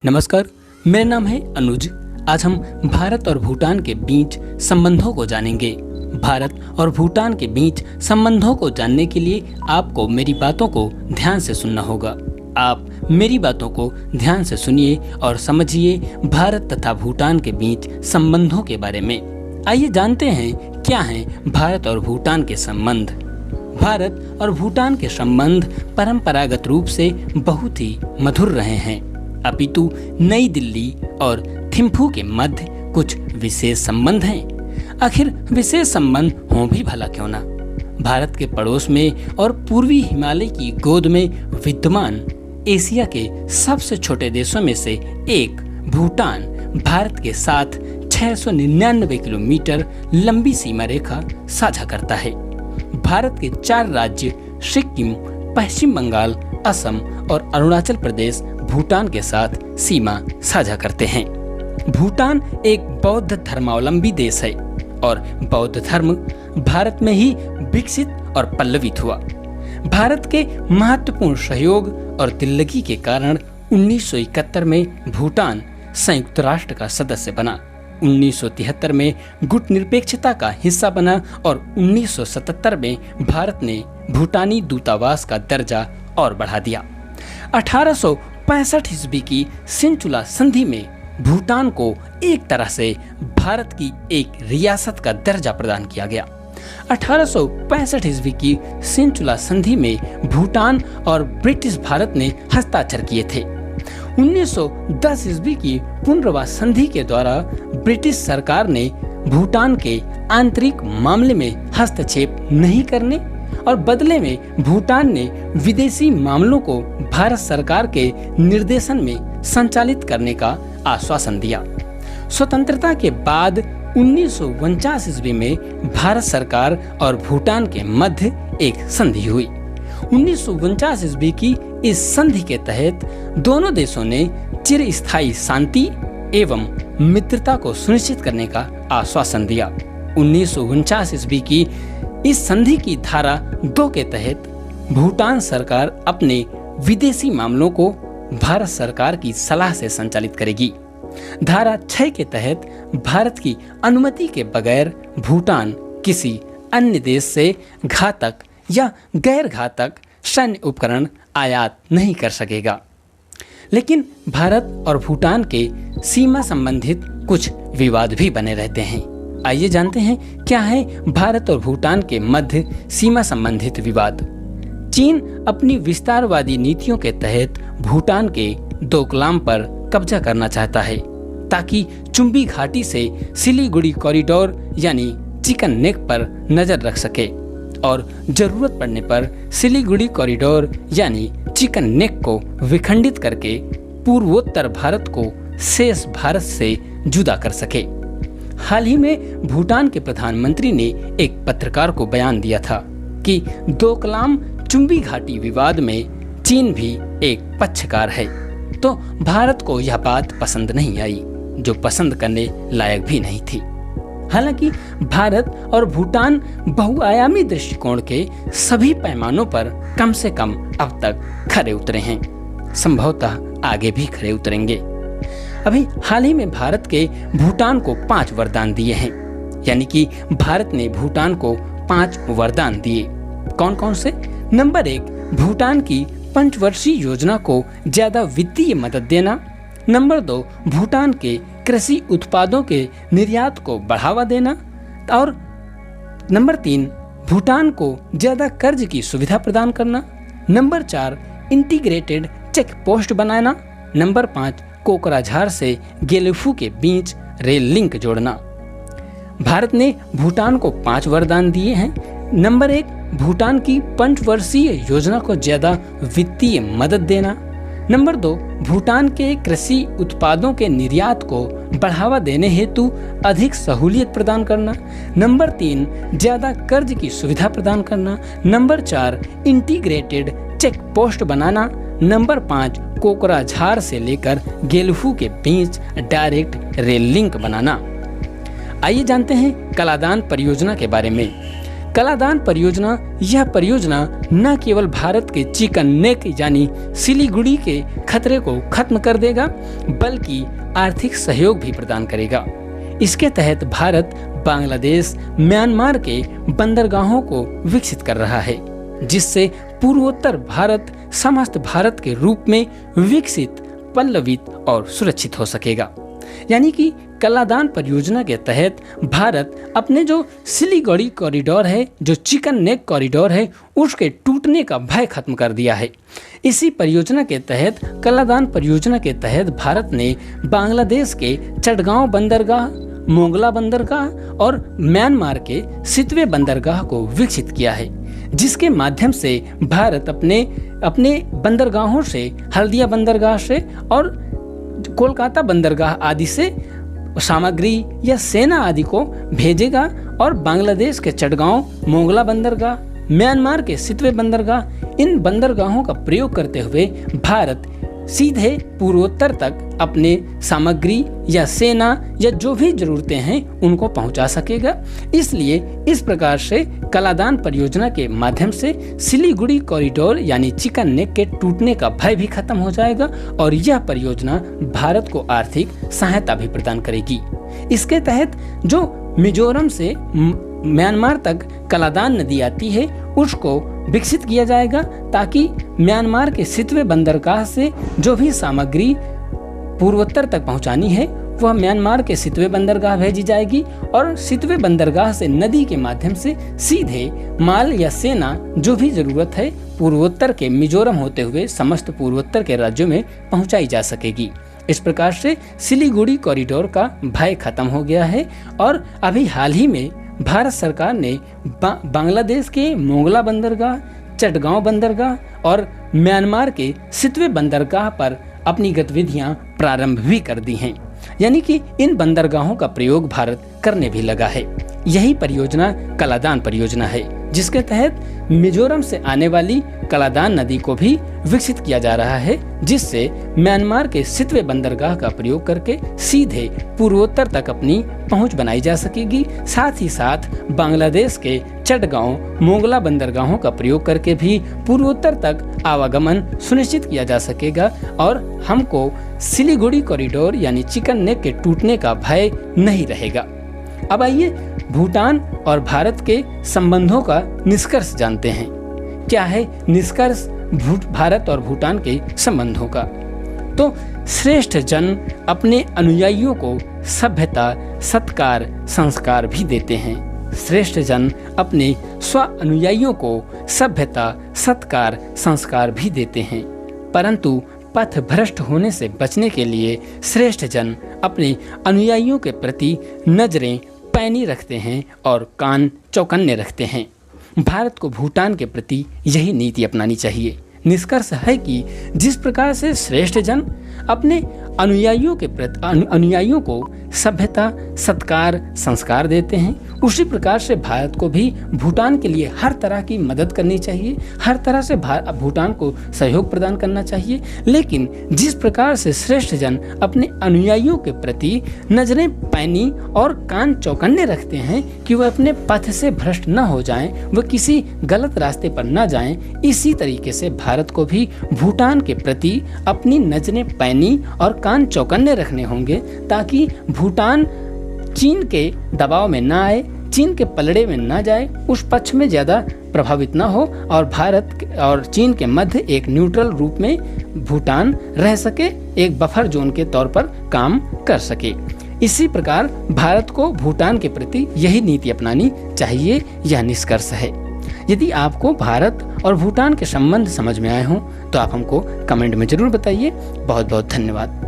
नमस्कार, मेरा नाम है अनुज। आज हम भारत और भूटान के बीच संबंधों को जानेंगे। भारत और भूटान के बीच संबंधों को जानने के लिए आपको मेरी बातों को ध्यान से सुनना होगा। आप मेरी बातों को ध्यान से सुनिए और समझिए भारत तथा भूटान के बीच संबंधों के बारे में। आइए जानते हैं क्या हैं भारत और भूटान के संबंध। भारत और भूटान के संबंध परंपरागत रूप से बहुत ही मधुर रहे हैं, अपितु नई दिल्ली और थिम्फू के मध्य कुछ विशेष संबंध हैं। आखिर विशेष संबंध हों भी भला क्यों ना। भारत के पड़ोस में और पूर्वी हिमालय की गोद में विद्यमान एशिया के सबसे छोटे देशों में से एक भूटान भारत के साथ 699 किलोमीटर लंबी सीमा रेखा साझा करता है। भारत के 4 राज्य सिक्किम, पश्चिम बंगाल, असम और अरुणाचल प्रदेश भूटान के साथ सीमा साझा करते हैं। भूटान एक बौद्ध धर्मावलंबी देश है और बौद्ध धर्म भारत में ही विकसित और पल्लवित हुआ। भारत के महत्वपूर्ण सहयोग और दिल्लगी के कारण 1971 में भूटान संयुक्त राष्ट्र का सदस्य बना, 1973 में गुटनिरपेक्षता का हिस्सा बना और 1977 में भारत ने भूटानी दूतावास का दर्जा और बढ़ा दिया। 1865 ईस्वी की सिंचुला संधि में भूटान को एक तरह से भारत की एक रियासत का दर्जा प्रदान किया गया। 1865 ईस्वी की सिंचुला संधि में भूटान और ब्रिटिश भारत ने हस्ताक्षर किए थे। 1910 ईस्वी की पुनर्वास संधि के द्वारा ब्रिटिश सरकार ने भूटान के आंतरिक मामले में हस्तक्षेप नहीं करने और बदले में भूटान ने विदेशी मामलों को भारत सरकार के निर्देशन में संचालित करने का आश्वासन दिया। स्वतंत्रता के बाद 1949 ईस्वी में भारत सरकार और भूटान के मध्य एक संधि हुई। 1949 ईस्वी की इस संधि के तहत दोनों देशों ने चिरस्थायी शांति एवं मित्रता को सुनिश्चित करने का आश्वासन दिया। 1949 ईस्वी की इस संधि की धारा 2 के तहत भूटान सरकार अपने विदेशी मामलों को भारत सरकार की सलाह से संचालित करेगी। धारा 6 के तहत भारत की अनुमति के बगैर भूटान किसी अन्य देश से घातक या गैर घातक सैन्य उपकरण आयात नहीं कर सकेगा। लेकिन भारत और भूटान के सीमा संबंधित कुछ विवाद भी बने रहते हैं। आइए जानते हैं क्या है भारत और भूटान के मध्य सीमा संबंधित विवाद। चीन अपनी विस्तारवादी नीतियों के तहत भूटान के डोकलाम पर कब्जा करना चाहता है ताकि चुंबी घाटी से सिलीगुड़ी कॉरिडोर यानी चिकन नेक पर नजर रख सके और जरूरत पड़ने पर सिलीगुड़ी कॉरिडोर यानी चिकन नेक को विखंडित करके पूर्वोत्तर भारत को शेष भारत से जुदा कर सके। हाल ही में भूटान के प्रधानमंत्री ने एक पत्रकार को बयान दिया था कि डोकलाम चुंबी घाटी विवाद में चीन भी एक पक्षकार है, तो भारत को यह बात पसंद नहीं आई, जो पसंद करने लायक भी नहीं थी। हालांकि भारत और भूटान बहुआयामी दृष्टिकोण के सभी पैमानों पर कम से कम अब तक खरे उतरे हैं, संभवतः आगे भी खरे उतरेंगे। अभी हाल ही में भारत के भूटान को 5 वरदान दिए हैं, यानी कि भारत ने भूटान को 5 वरदान दिए। कौन कौन से? नंबर 1, भूटान की 5 वर्षीय योजना को ज्यादा वित्तीय मदद देना। नंबर 2, भूटान के कृषि उत्पादों के निर्यात को बढ़ावा देना। और नंबर 3, भूटान को ज्यादा कर्ज की सुविधा प्रदान करना। नंबर 4, इंटीग्रेटेड चेक पोस्ट बनाना। नंबर 5, कोकराझार से गेलिफू के बीच रेल लिंक जोड़ना। भारत ने भूटान को 5 वरदान दिए हैं। नंबर 1, भूटान की 5 वर्षीय योजना को ज्यादा वित्तीय मदद देना। नंबर 2, भूटान के कृषि उत्पादों के निर्यात को बढ़ावा देने हेतु अधिक सहूलियत प्रदान करना। नंबर 3, ज्यादा कर्ज की सुविधा प्रदान करना। नंबर 4, इंटीग्रेटेड चेक पोस्ट बनाना। नंबर 5, कोकराझार से लेकर गेलिफू के बीच डायरेक्ट रेल लिंक बनाना। आइए जानते हैं कलादान परियोजना के बारे में। कलादान परियोजना, यह परियोजना न केवल भारत के चिकन नेक यानी सिलीगुड़ी के खतरे को खत्म कर देगा, बल्कि आर्थिक सहयोग भी प्रदान करेगा। इसके तहत भारत बांग्लादेश, म्यांमार के बंदरगाहों को विकसित कर रहा है, जिससे पूर्वोत्तर भारत समस्त भारत के रूप में विकसित, पल्लवित और सुरक्षित हो सकेगा। यानी कि कलादान परियोजना के तहत भारत अपने जो सिलीगुड़ी कॉरिडोर है, जो चिकन नेक कॉरिडोर है, उसके टूटने का भय खत्म कर दिया है। इसी परियोजना के तहत, कलादान परियोजना के तहत भारत ने बांग्लादेश के चटगांव बंदरगाह, मोंगला बंदरगाह और म्यांमार के सितवे बंदरगाह को विकसित किया है, जिसके माध्यम से भारत अपने बंदरगाहों से, हल्दिया बंदरगाह से और कोलकाता बंदरगाह आदि से सामग्री या सेना आदि को भेजेगा और बांग्लादेश के चटगांव, मोंगला बंदरगाह, म्यांमार के सितवे बंदरगाह, इन बंदरगाहों का प्रयोग करते हुए भारत सीधे पूर्वोत्तर तक अपने सामग्री या सेना या जो भी जरूरतें हैं उनको पहुंचा सकेगा। इसलिए इस प्रकार से कलादान परियोजना के माध्यम से सिलीगुड़ी कॉरिडोर यानी चिकन नेक के टूटने का भय भी खत्म हो जाएगा और यह परियोजना भारत को आर्थिक सहायता भी प्रदान करेगी। इसके तहत जो मिजोरम से म्यांमार तक कलादान नदी आती है, उसको विकसित किया जाएगा, ताकि म्यांमार के सितवे बंदरगाह से जो भी सामग्री पूर्वोत्तर तक पहुंचानी है वह म्यांमार के सितवे बंदरगाह भेजी जाएगी और सितवे बंदरगाह से नदी के माध्यम से सीधे माल या सेना जो भी जरूरत है पूर्वोत्तर के मिजोरम होते हुए समस्त पूर्वोत्तर के राज्यों में पहुंचाई जा सकेगी। इस प्रकार से सिलीगुड़ी कॉरिडोर का भय खत्म हो गया है और अभी हाल ही में भारत सरकार ने बांग्लादेश के मोंगला बंदरगाह, चटगांव बंदरगाह और म्यांमार के सितवे बंदरगाह पर अपनी गतिविधियां प्रारंभ भी कर दी हैं। यानी कि इन बंदरगाहों का प्रयोग भारत करने भी लगा है। यही परियोजना कलादान परियोजना है, जिसके तहत मिजोरम से आने वाली कलादान नदी को भी विकसित किया जा रहा है, जिससे म्यांमार के सितवे बंदरगाह का प्रयोग करके सीधे पूर्वोत्तर तक अपनी पहुंच बनाई जा सकेगी। साथ ही साथ बांग्लादेश के चटगांव, मोंगला बंदरगाहों का प्रयोग करके भी पूर्वोत्तर तक आवागमन सुनिश्चित किया जा सकेगा और हमको सिलीगुड़ी कॉरिडोर यानी चिकन नेक के टूटने का भय नहीं रहेगा। अब आइए भूटान और भारत के संबंधों का निष्कर्ष जानते हैं। क्या है निष्कर्ष भारत और भूटान के संबंधों का? तो श्रेष्ठ जन अपने अनुयायियों को सभ्यता, सत्कार, संस्कार भी देते हैं। श्रेष्ठ जन अपने स्व अनुयायियों को सभ्यता, सत्कार, संस्कार भी देते हैं, परंतु पथ भ्रष्ट होने से बचने के लिए श्रेष्ठ जन अपने अनुयायियों के प्रति नजरें पैनी रखते हैं और कान चौकन्ने रखते हैं। भारत को भूटान के प्रति यही नीति अपनानी चाहिए। निष्कर्ष है कि जिस प्रकार से श्रेष्ठ जन अपने अनुयायियों को सभ्यता, सत्कार, संस्कार देते हैं, उसी प्रकार से भारत को भी भूटान के लिए हर तरह की मदद करनी चाहिए, हर तरह से भूटान को सहयोग प्रदान करना चाहिए। लेकिन जिस प्रकार से श्रेष्ठ जन अपने अनुयायियों के प्रति नजरें पैनी और कान चौकन्ने रखते हैं कि वह अपने पथ से भ्रष्ट न हो जाएं, वह किसी गलत रास्ते पर न जाएं, इसी तरीके से भारत को भी भूटान के प्रति अपनी नजरें पैनी और कान चौकन्ने रखने होंगे, ताकि भूटान चीन के दबाव में ना आए, चीन के पलड़े में ना जाए, उस पक्ष में ज़्यादा प्रभावित ना हो और भारत और चीन के मध्य एक न्यूट्रल रूप में भूटान रह सके, एक बफर जोन के तौर पर काम कर सके। इसी प्रकार भारत को भूटान के प्रति यही नीति अपनानी चाहिए, यह निष्कर्ष है। यदि आपको भारत और भूटान के संबंध समझ में आए हों तो आप हमको कमेंट में जरूर बताइए। बहुत बहुत धन्यवाद।